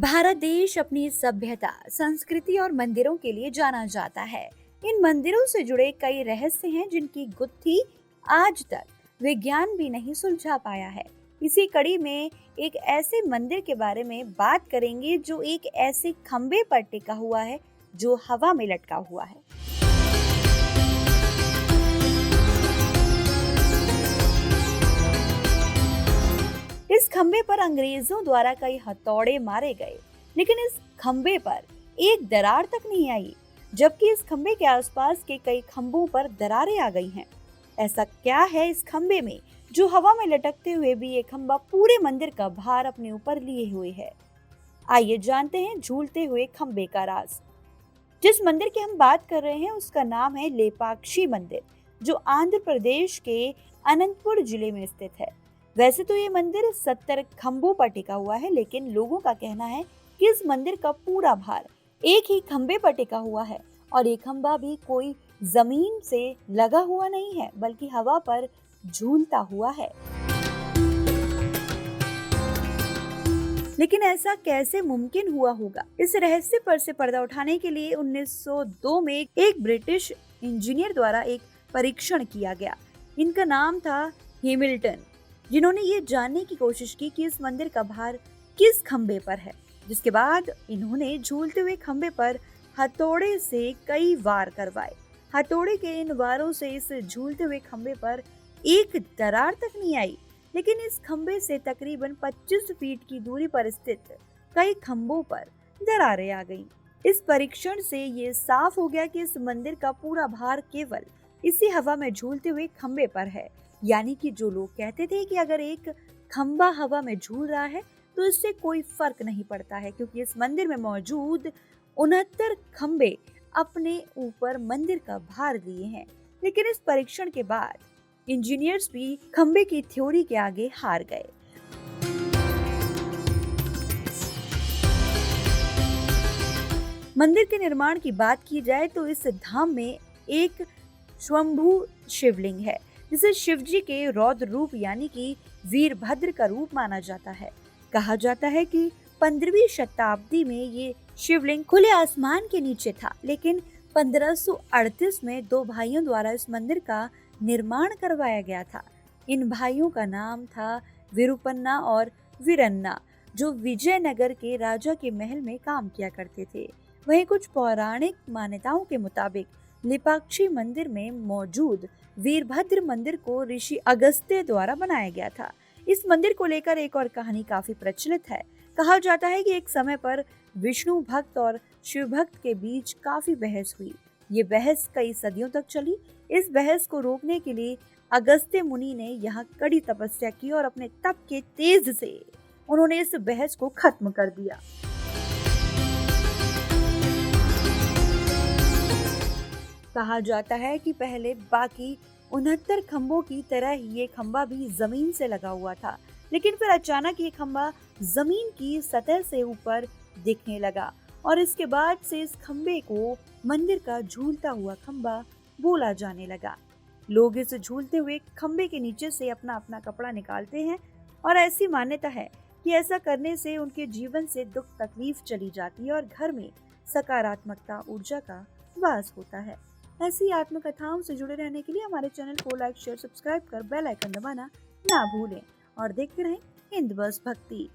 भारत देश अपनी सभ्यता, संस्कृति और मंदिरों के लिए जाना जाता है। इन मंदिरों से जुड़े कई रहस्य हैं जिनकी गुत्थी आज तक विज्ञान भी नहीं सुलझा पाया है। इसी कड़ी में एक ऐसे मंदिर के बारे में बात करेंगे जो एक ऐसे खंबे पर टिका हुआ है जो हवा में लटका हुआ है। इस खंबे पर अंग्रेजों द्वारा कई हथौड़े मारे गए, लेकिन इस खंबे पर एक दरार तक नहीं आई, जबकि इस खंबे के आसपास के कई खंभों पर दरारें आ गई हैं। ऐसा क्या है इस खंबे में जो हवा में लटकते हुए भी ये खंबा पूरे मंदिर का भार अपने ऊपर लिए हुए है? आइए जानते हैं झूलते हुए खंबे का राज। जिस मंदिर की हम बात कर रहे हैं उसका नाम है लेपाक्षी मंदिर, जो आंध्र प्रदेश के अनंतपुर जिले में स्थित है। वैसे तो ये मंदिर 70 खंभों पर टिका हुआ है, लेकिन लोगों का कहना है कि इस मंदिर का पूरा भार एक ही खंबे पर टिका हुआ है, और ये खंबा भी कोई जमीन से लगा हुआ नहीं है, बल्कि हवा पर झूलता हुआ है। लेकिन ऐसा कैसे मुमकिन हुआ होगा? इस रहस्य पर से पर्दा उठाने के लिए 1902 में एक ब्रिटिश इंजीनियर द्वारा एक परीक्षण किया गया। इनका नाम था हैमिल्टन, जिन्होंने ये जानने की कोशिश की कि इस मंदिर का भार किस खंबे पर है। जिसके बाद इन्होंने झूलते हुए खंबे पर हथौड़े से कई वार करवाए। हथौड़े के इन वारों से इस झूलते हुए खंबे पर एक दरार तक नहीं आई, लेकिन इस खंबे से तकरीबन 25 फीट की दूरी पर स्थित कई खंभों पर दरारें आ गईं। इस परीक्षण से ये साफ हो गया कि इस मंदिर का पूरा भार केवल इसी हवा में झूलते हुए खंबे पर है। यानी कि जो लोग कहते थे कि अगर एक खंबा हवा में झूल रहा है तो इससे कोई फर्क नहीं पड़ता है, क्योंकि इस मंदिर में मौजूद 69 खंबे अपने ऊपर मंदिर का भार लिए हैं। लेकिन इस परीक्षण के बाद इंजीनियर्स भी खंबे की थ्योरी के आगे हार गए। मंदिर के निर्माण की बात की जाए तो इस धाम में एक स्वयंभू शिवलिंग है, जिसे शिवजी के रौद्र रूप यानी कि वीरभद्र का रूप माना जाता है। कहा जाता है कि 15वीं शताब्दी में ये शिवलिंग खुले आसमान के नीचे था, लेकिन 1538 में दो भाइयों द्वारा इस मंदिर का निर्माण करवाया गया था। इन भाइयों का नाम था विरुपन्ना और वीरन्ना, जो विजयनगर के राजा के महल में काम किया करते थे। वहीं कुछ पौराणिक मान्यताओं के मुताबिक लेपाक्षी मंदिर में मौजूद वीरभद्र मंदिर को ऋषि अगस्त्य द्वारा बनाया गया था। इस मंदिर को लेकर एक और कहानी काफी प्रचलित है। कहा जाता है कि एक समय पर विष्णु भक्त और शिव भक्त के बीच काफी बहस हुई। ये बहस कई सदियों तक चली। इस बहस को रोकने के लिए अगस्त्य मुनि ने यहाँ कड़ी तपस्या की और अपने तप के तेज से उन्होंने इस बहस को खत्म कर दिया। कहा जाता है कि पहले बाकी 69 खंभों की तरह ही ये खंभा भी जमीन से लगा हुआ था, लेकिन फिर अचानक ये खंभा जमीन की सतह से ऊपर दिखने लगा, और इसके बाद से इस खंभे को मंदिर का झूलता हुआ खंभा बोला जाने लगा। लोग इस झूलते हुए खंभे के नीचे से अपना अपना कपड़ा निकालते हैं, और ऐसी मान्यता है कि ऐसा करने से उनके जीवन से दुख तकलीफ चली जाती है और घर में सकारात्मकता ऊर्जा का वास होता है। ऐसी आत्मकथाओं से जुड़े रहने के लिए हमारे चैनल को लाइक, शेयर, सब्सक्राइब कर बेल आइकन दबाना ना भूलें, और देखते रहें हिंद बस भक्ति।